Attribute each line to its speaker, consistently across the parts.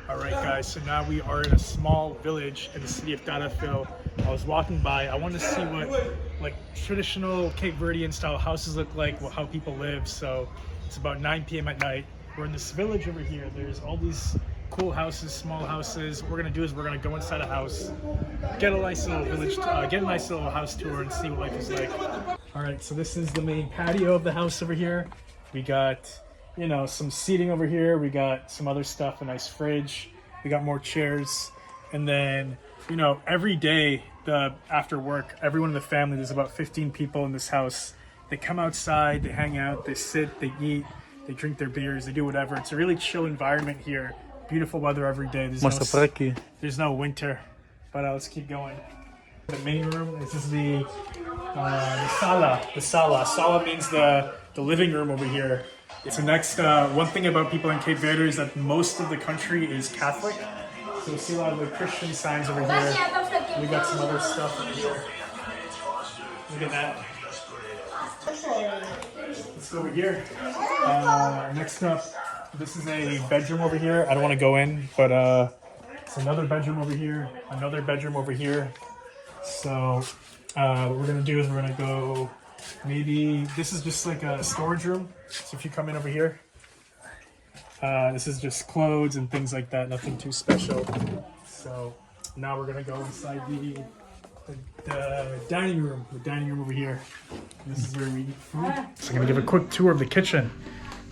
Speaker 1: Alright guys, so now we are in a small village in the city of Tarrafal. I was walking by, I wanted to see what like traditional Cape Verdean style houses look like, how people live. So it's about 9 p.m. at night. We're in this village over here. There's all these cool houses, small houses. What we're gonna do is we're gonna go inside a house, get a nice little village, get a nice little house tour and see what life is like. Alright, so this is the main patio of the house over here. We got, you know, some seating over here. We got some other stuff, a nice fridge. We got more chairs. And then, you know, every day after work, everyone in the family, there's about 15 people in this house. They come outside, they hang out, they sit, they eat, they drink their beers, they do whatever. It's a really chill environment here. Beautiful weather every day. There's no winter. But let's keep going. The main room, this is the sala. The sala. Sala means the living room over here. So next, one thing about people in Cape Verde is that most of the country is Catholic. So we see a lot of the Christian signs over here. We got some other stuff over here. Look at that. Let's go over here. Next up, this is a bedroom over here. I don't want to go in, but it's another bedroom over here. Another bedroom over here. So what we're going to do is we're going to go, maybe, this is just like a storage room. So if you come in over here, this is just clothes and things like that, nothing too special. So now we're gonna go inside the dining room. The dining room over here. This is where we eat food. So I'm gonna give a quick tour of the kitchen.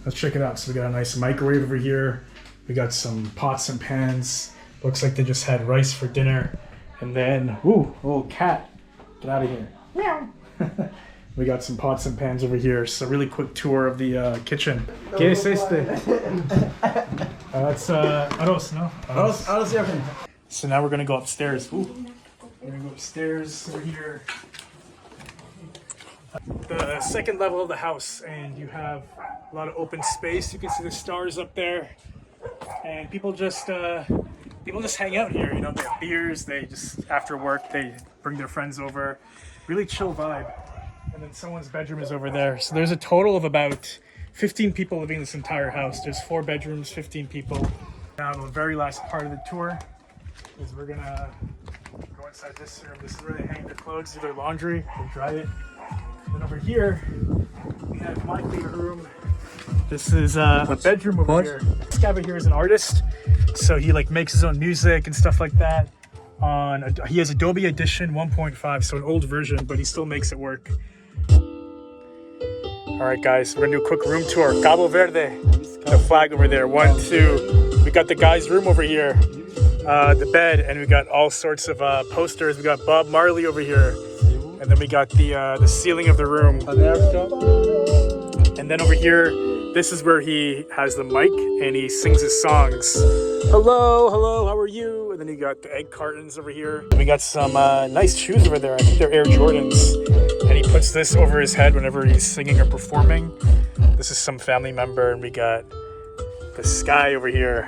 Speaker 1: Let's check it out. So we got a nice microwave over here. We got some pots and pans. Looks like they just had rice for dinner. And then, ooh, a little cat. Get out of here. Meow. We got some pots and pans over here. So really quick tour of the kitchen. ¿Qué es este? That's arroz, no? Arroz. So now we're gonna go upstairs. Ooh. We're gonna go upstairs over here. The second level of the house, and you have a lot of open space. You can see the stars up there, and people just hang out here. You know, they have beers. They just after work they bring their friends over. Really chill vibe. And then someone's bedroom is over there. So there's a total of about 15 people living in this entire house. There's 4 bedrooms, 15 people. Now the very last part of the tour is we're gonna go inside this room. This is where they hang their clothes, do their laundry, they dry it. And over here, we have my favorite room. This is a bedroom over here. This guy over here is an artist. So he like makes his own music and stuff like that. He has Adobe Edition 1.5, so an old version, but he still makes it work. Alright guys, we're gonna do a quick room tour. Cabo Verde, the flag over there, 1, 2. We got the guy's room over here, the bed, and we got all sorts of posters. We got Bob Marley over here, and then we got the ceiling of the room. And then over here, this is where he has the mic and he sings his songs. Hello, hello, how are you? And then you got the egg cartons over here. And we got some nice shoes over there. I think they're Air Jordans. And he puts this over his head whenever he's singing or performing. This is some family member. And we got the sky over here.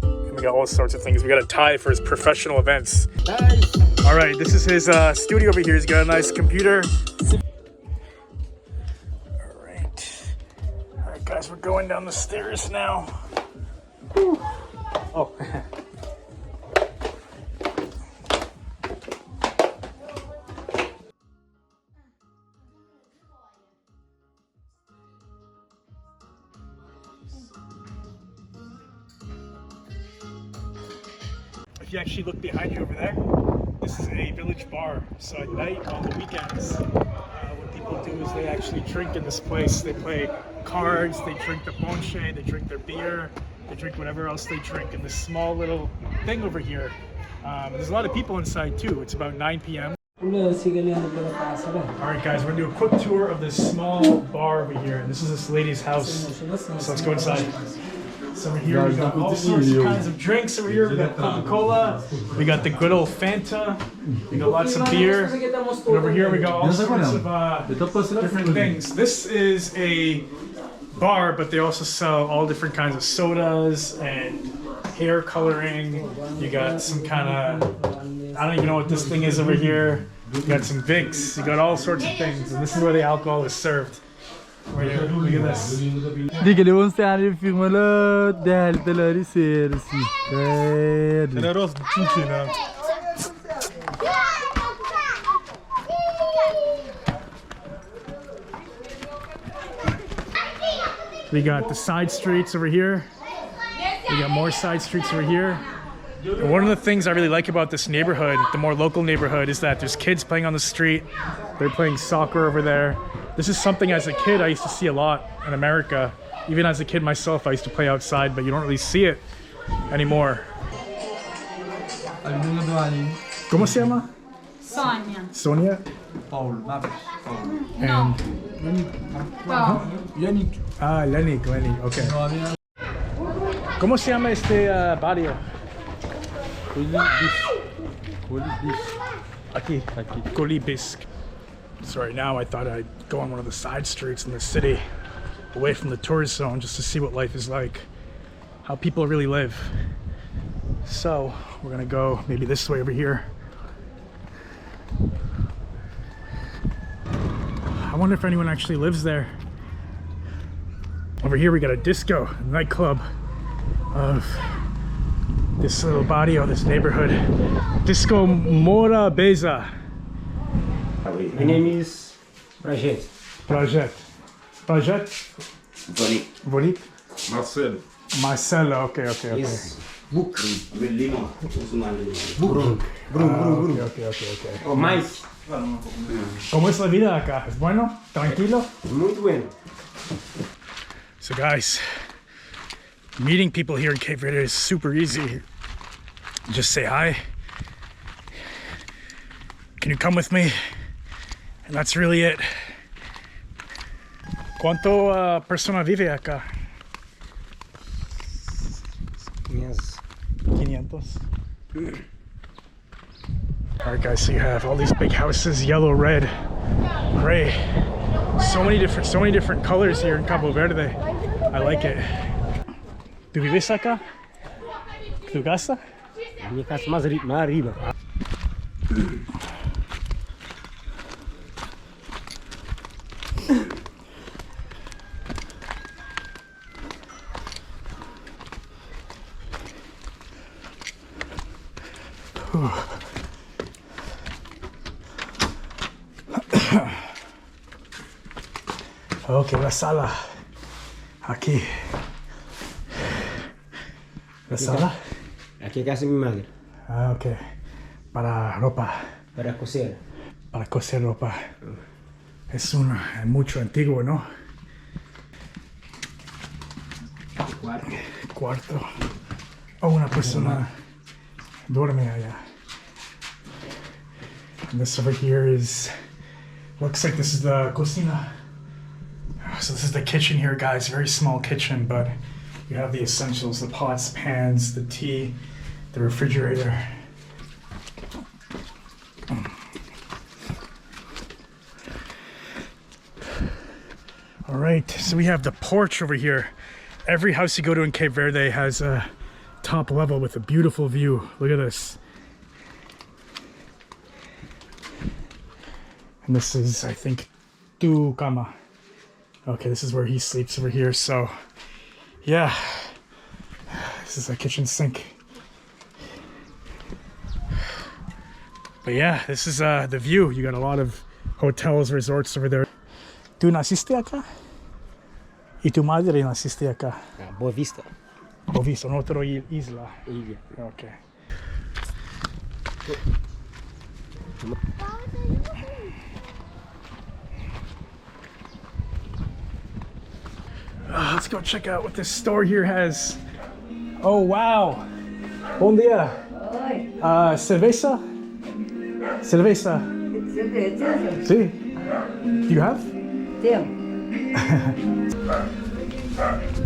Speaker 1: And we got all sorts of things. We got a tie for his professional events. Nice. All right, this is his studio over here. He's got a nice computer. Guys, we're going down the stairs now. Whew. Oh. If you actually look behind you over there, this is a village bar. So at night, on the weekends, what people do is they actually drink in this place. They play cards, they drink the ponche, they drink their beer, they drink whatever else they drink in this small little thing over here. There's a lot of people inside too. It's about 9 p.m. Alright guys, we're gonna do a quick tour of this small bar over here. This is this lady's house. So let's go inside. So over here we got all sorts of kinds of drinks over here. We got Coca-Cola, we got the good old Fanta, we got lots of beer. And over here we got all sorts of different things. This is a bar, but they also sell all different kinds of sodas and hair coloring. You got some kind of, I don't even know what this thing is over here. You got some Vicks, you got all sorts of things. And this is where the alcohol is served. Right here. Look at this.
Speaker 2: Diga, demonstrare filmele değerleri serisi.
Speaker 1: Generos chinchina. We got the side streets over here. We got more side streets over here. And one of the things I really like about this neighborhood, the more local neighborhood, is that there's kids playing on the street. They're playing soccer over there. This is something as a kid I used to see a lot in America. Even as a kid myself, I used to play outside, but you don't really see it anymore. ¿Cómo se llama?
Speaker 3: Sonia.
Speaker 1: Sonia?
Speaker 2: Paul.
Speaker 1: And
Speaker 2: Yannick.
Speaker 1: ah, Lenny, okay. ¿Cómo se llama este barrio? Aquí. Colibisc. So right now I thought I'd go on one of the side streets in the city, away from the tourist zone, just to see what life is like, how people really live. So we're gonna go maybe this way over here. I wonder if anyone actually lives there. Over here we got a disco, a nightclub of this little barrio, this neighborhood. Disco Mora Beza.
Speaker 4: My name is Prajet.
Speaker 1: Prajet. Bonit. Marcelo, okay.
Speaker 4: Yes. Book with limon.
Speaker 1: Okay.
Speaker 4: Oh, mais.
Speaker 1: ¿Cómo es la vida acá? ¿Es bueno? ¿Tranquilo?
Speaker 4: Muito bueno.
Speaker 1: So guys, meeting people here in Cape Verde is super easy. Just say hi. Can you come with me? And that's really it. ¿Cuánto persona vive acá?
Speaker 4: Yes.
Speaker 1: 500. Alright guys, so you have all these big houses, yellow, red, gray. So many different colors here in Cabo Verde. I like it. ¿Tú vives acá? ¿Tu casa?
Speaker 4: Minha casa mais arriba.
Speaker 1: Okay, la sala. Aquí. La sala.
Speaker 4: Aqui é a casa de minha madre.
Speaker 1: Ah, ok. Para ropa.
Speaker 4: Para coser.
Speaker 1: Para coser ropa. Es mucho antiguo, ¿no? Cuarto. Oh, una persona duerme allá. And this over here looks like this is the cocina. So this is the kitchen here, guys. Very small kitchen, but you have the essentials, the pots, pans, the tea, the refrigerator. All right, so we have the porch over here. Every house you go to in Cape Verde has a top level with a beautiful view. Look at this. And this is, I think, tu cama. Okay, this is where he sleeps over here. So, yeah, this is a kitchen sink. But yeah, this is the view. You got a lot of hotels, resorts over there. ¿Tú naciste acá? ¿Y tu madre naciste acá?
Speaker 4: Boa Vista.
Speaker 1: Boa Vista, en otra isla.
Speaker 4: Ilha.
Speaker 1: Okay. Let's go check out what this store here has. Oh, wow. Bom dia. Cerveza? Cerveza. Sí. Do you have?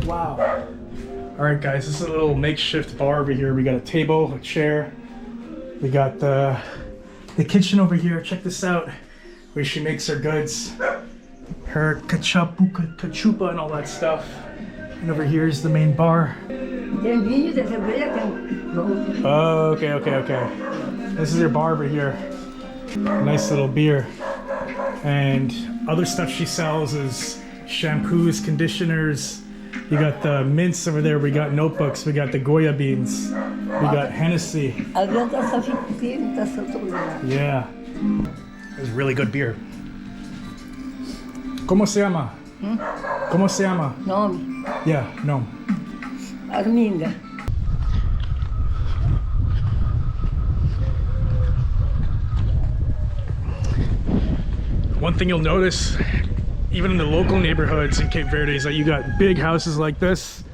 Speaker 1: Wow. All right, guys, this is a little makeshift bar over here. We got a table, a chair. We got the kitchen over here. Check this out, where she makes her goods. Her cachupa and all that stuff. And over here is the main bar. Oh, okay. This is your bar over here. Nice little beer. And other stuff she sells is shampoos, conditioners. You got the mints over there. We got notebooks. We got the Goya beans. We got Hennessy. Yeah. It was really good beer. ¿Cómo se llama? ¿Cómo se llama?
Speaker 3: Nome,
Speaker 1: Yeah, no.
Speaker 3: Arminda.
Speaker 1: One thing you'll notice, even in the local neighborhoods in Cape Verde, is that you got big houses like this,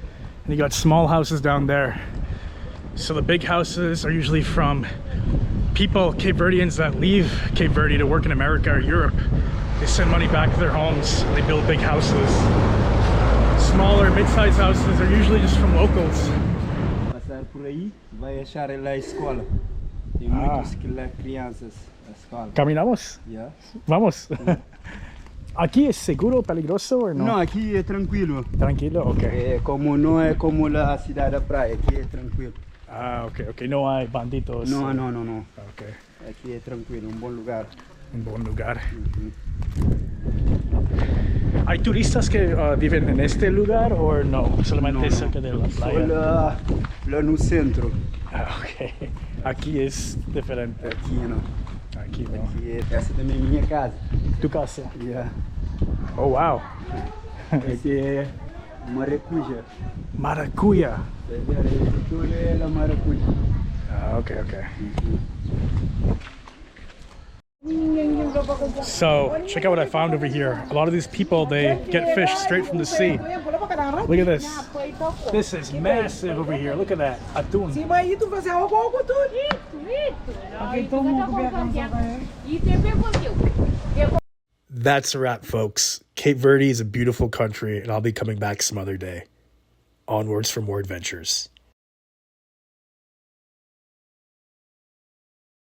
Speaker 1: and you got small houses down there. So the big houses are usually from people, Cape Verdeans, that leave Cape Verde to work in America or Europe. They send money back to their homes, and they build big houses. Smaller, mid-sized houses are usually just from locals.
Speaker 5: Passar por aí, vai achar lá a escola. Tem muitos crianças na escola.
Speaker 1: Caminamos?
Speaker 5: Yeah.
Speaker 1: Vamos. Aquí es seguro, peligroso o no?
Speaker 5: Não, aqui é tranquilo.
Speaker 1: Tranquilo, ok.
Speaker 5: É como não é como a cidade da praia, aqui é tranquilo.
Speaker 1: Ah, ok, ok. No hay banditos.
Speaker 5: Não, não, não, não.
Speaker 1: Ok.
Speaker 5: Aqui é tranquilo, bom lugar.
Speaker 1: Un buen lugar. ¿Hay turistas que viven en este lugar o no? Solamente cerca de la playa.
Speaker 5: Só lá no centro.
Speaker 1: Ah, ok. Aquí es diferente.
Speaker 5: Aqui não.
Speaker 1: Aquí no.
Speaker 5: Aqui é, essa também é minha casa.
Speaker 1: ¿Tu casa?
Speaker 5: Yeah.
Speaker 1: Oh, wow.
Speaker 5: Esse é maracuja.
Speaker 1: Maracuya.
Speaker 5: Tudo é la maracuja.
Speaker 1: Ah, ok, ok. So, check out what I found over here. A lot of these people, they get fish straight from the sea. Look at this. This is massive over here. Look at that. Atún. That's a wrap, folks. Cape Verde is a beautiful country, and I'll be coming back some other day. Onwards for more adventures.